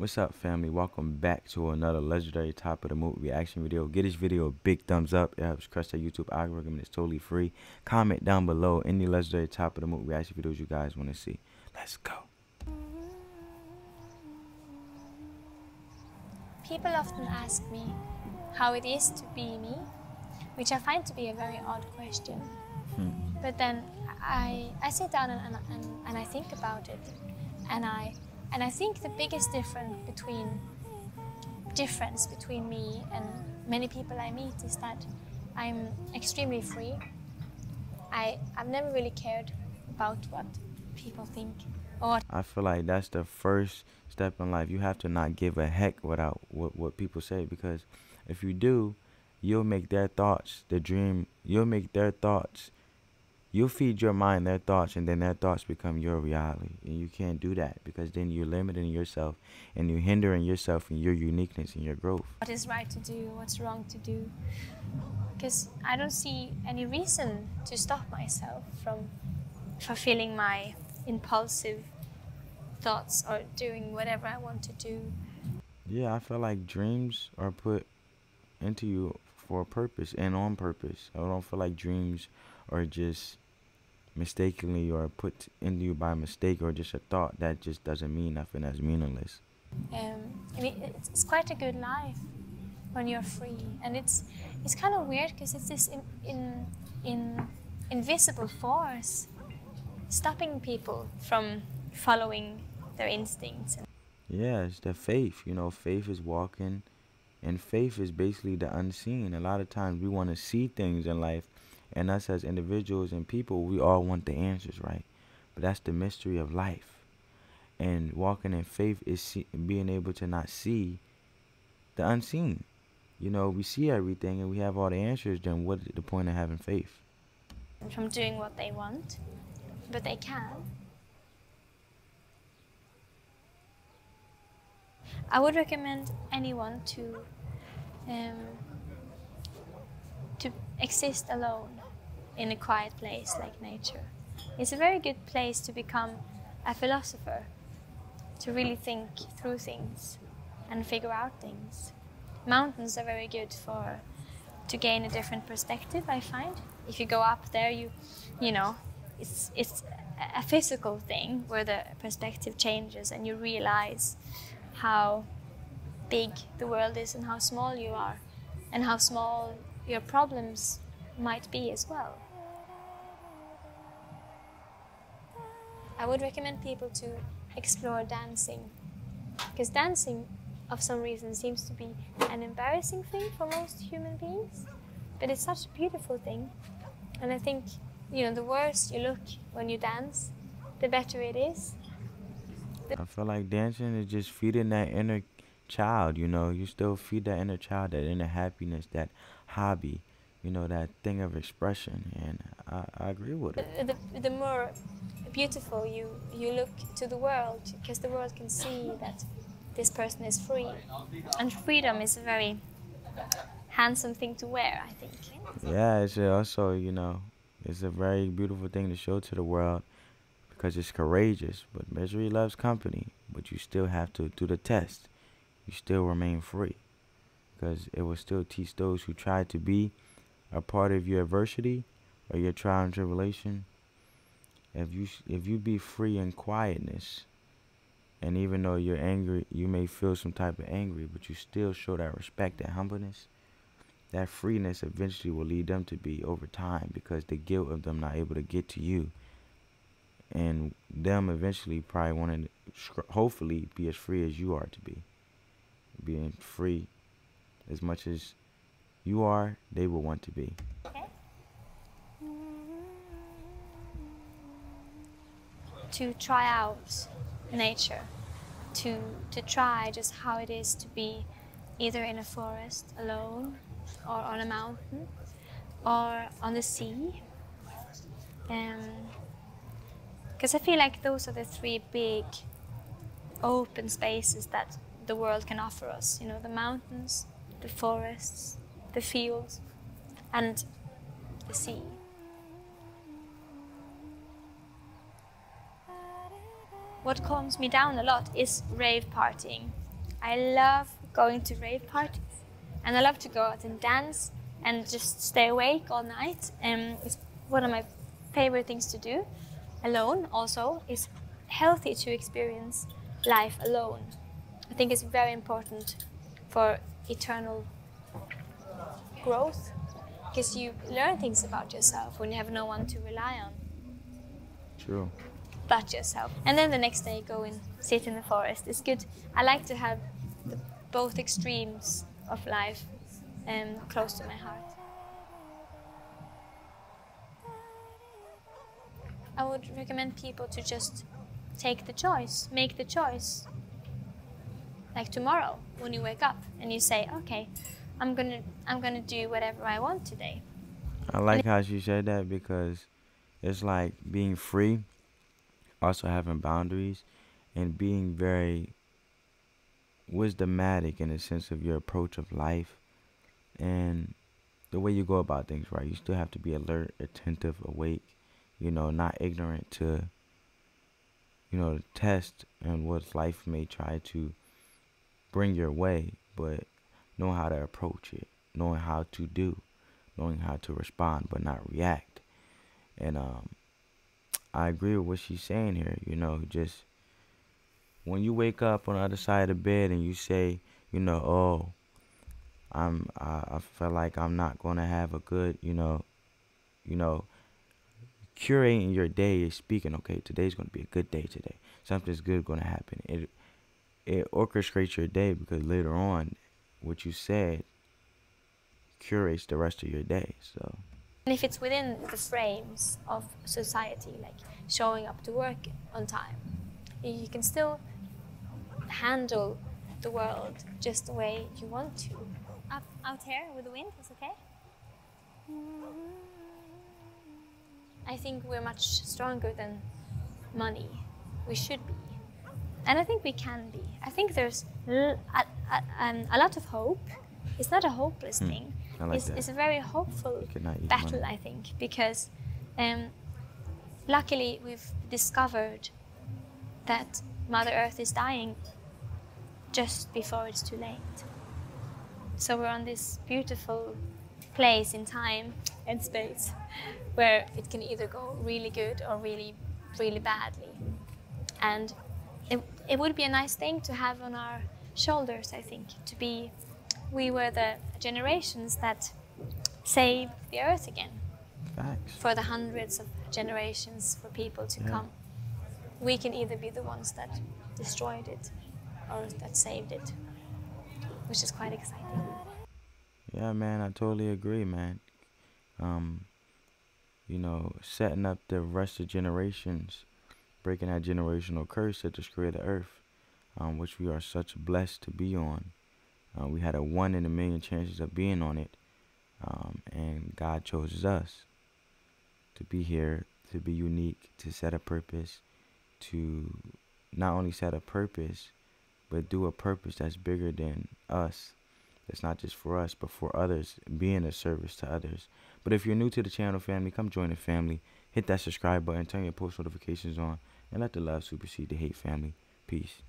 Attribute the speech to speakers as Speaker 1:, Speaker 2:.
Speaker 1: What's up, family? Welcome back to another legendary top of the movie reaction video. Get this video a big thumbs up. It helps crush that YouTube algorithm. It's totally free. Comment down below any legendary top of the movie reaction videos you guys want to see. Let's go.
Speaker 2: People often ask me how it is to be me, which I find to be a very odd question. But then I sit down and I think about it, and I think the biggest difference between me and many people I meet is that I'm extremely free. I've never really cared about what people think.
Speaker 1: I feel like that's the first step in life. You have to not give a heck about what people say, because if you do, you'll make their thoughts the dream. You'll make their thoughts. You'll feed your mind their thoughts, and then their thoughts become your reality. And you can't do that, because then you're limiting yourself and you're hindering yourself in your uniqueness and your growth.
Speaker 2: What is right to do, what's wrong to do. Because I don't see any reason to stop myself from fulfilling my impulsive thoughts or doing whatever I want to do.
Speaker 1: Yeah, I feel like dreams are put into you for a purpose and on purpose. I don't feel like dreams are just mistakenly or put into you by mistake, or just a thought that just doesn't mean nothing, that's meaningless.
Speaker 2: I mean, it's quite a good life when you're free, and it's kind of weird because it's this invisible force stopping people from following their instincts.
Speaker 1: Yeah, it's the faith. You know, faith is walking, and faith is basically the unseen. A lot of times we want to see things in life, and us as individuals and people, we all want the answers, right? But that's the mystery of life. And walking in faith is being able to not see the unseen. You know, we see everything and we have all the answers, then what is the point of having faith?
Speaker 2: From doing what they want, but they can. I would recommend anyone to exist alone in a quiet place like nature. It's a very good place to become a philosopher, to really think through things and figure out things. Mountains are very good to gain a different perspective, I find. If you go up there, you know, it's a physical thing where the perspective changes and you realize how big the world is and how small you are, and how small your problems might be as well. I would recommend people to explore dancing, because dancing, of some reason, seems to be an embarrassing thing for most human beings, but it's such a beautiful thing. And I think, you know, the worse you look when you dance, the better it is.
Speaker 1: I feel like dancing is just feeding that inner child, you know. You still feed that inner child, that inner happiness, that hobby, you know, that thing of expression, and I agree with it.
Speaker 2: The more beautiful you look to the world, because the world can see that this person is free. And freedom is a very handsome thing to wear, I think.
Speaker 1: Yeah, it's also, you know, it's a very beautiful thing to show to the world, because it's courageous. But misery loves company, but you still have to do the test. You still remain free, because it will still teach those who try to be a part of your adversity or your trial and tribulation. If you be free in quietness, and even though you're angry, you may feel some type of angry, but you still show that respect and humbleness, that freeness eventually will lead them to be over time, because the guilt of them not able to get to you, and them eventually probably wanting to hopefully be as free as you are to be. Being free as much as you are, they will want to be.
Speaker 2: Okay. To try out nature, to try just how it is to be either in a forest alone, or on a mountain, or on the sea. Because I feel like those are the three big open spaces that the world can offer us. You know, the mountains, the forests, the fields, and the sea. What calms me down a lot is rave partying. I love going to rave parties, and I love to go out and dance and just stay awake all night. It's one of my favorite things to do. Alone also is healthy to experience life alone. I think it's very important for eternal growth, because you learn things about yourself when you have no one to rely on
Speaker 1: True.
Speaker 2: but yourself. And then the next day go and sit in the forest. It's good. I like to have both extremes of life close to my heart. I would recommend people to just take the choice, make the choice. Like tomorrow, when you wake up and you say, okay, I'm gonna do whatever I want today.
Speaker 1: I like how she said that because it's like being free, also having boundaries, and being very wisdomatic in the sense of your approach of life and the way you go about things, right? You still have to be alert, attentive, awake, not ignorant to, the test and what life may try to bring your way, but know how to approach it, knowing how to do, knowing how to respond, but not react. And I agree with what she's saying here, just when you wake up on the other side of the bed and you say, oh, I feel like I'm not gonna have a good, you know, curating your day is speaking. Okay, today's gonna be a good day today. Something's good gonna happen. It orchestrates your day because later on, what you said curates the rest of your day. So.
Speaker 2: And if it's within the frames of society, like showing up to work on time, you can still handle the world just the way you want to. Up out here with the wind, is okay? I think we're much stronger than money. We should be. And I think we can be. I think there's a lot of hope. It's not a hopeless thing.
Speaker 1: I like that.
Speaker 2: It's a very hopeful battle,
Speaker 1: money.
Speaker 2: I think, because luckily we've discovered that Mother Earth is dying just before it's too late. So we're on this beautiful place in time and space where it can either go really good or really, really badly. And it would be a nice thing to have on our shoulders, I think, to be, we were the generations that saved the earth again.
Speaker 1: Facts.
Speaker 2: For the hundreds of generations for people to come. We can either be the ones that destroyed it or that saved it, which is quite exciting.
Speaker 1: Yeah, man, I totally agree, man. Setting up the rest of generations, breaking that generational curse that just created the earth, which we are such blessed to be on. We had a 1 in a million chances of being on it, and God chose us to be here, to be unique, to set a purpose, to not only set a purpose, but do a purpose that's bigger than us. It's not just for us, but for others, being a service to others. But if you're new to the channel, family, come join the family. Hit that subscribe button, turn your post notifications on, and let the love supersede the hate, family. Peace.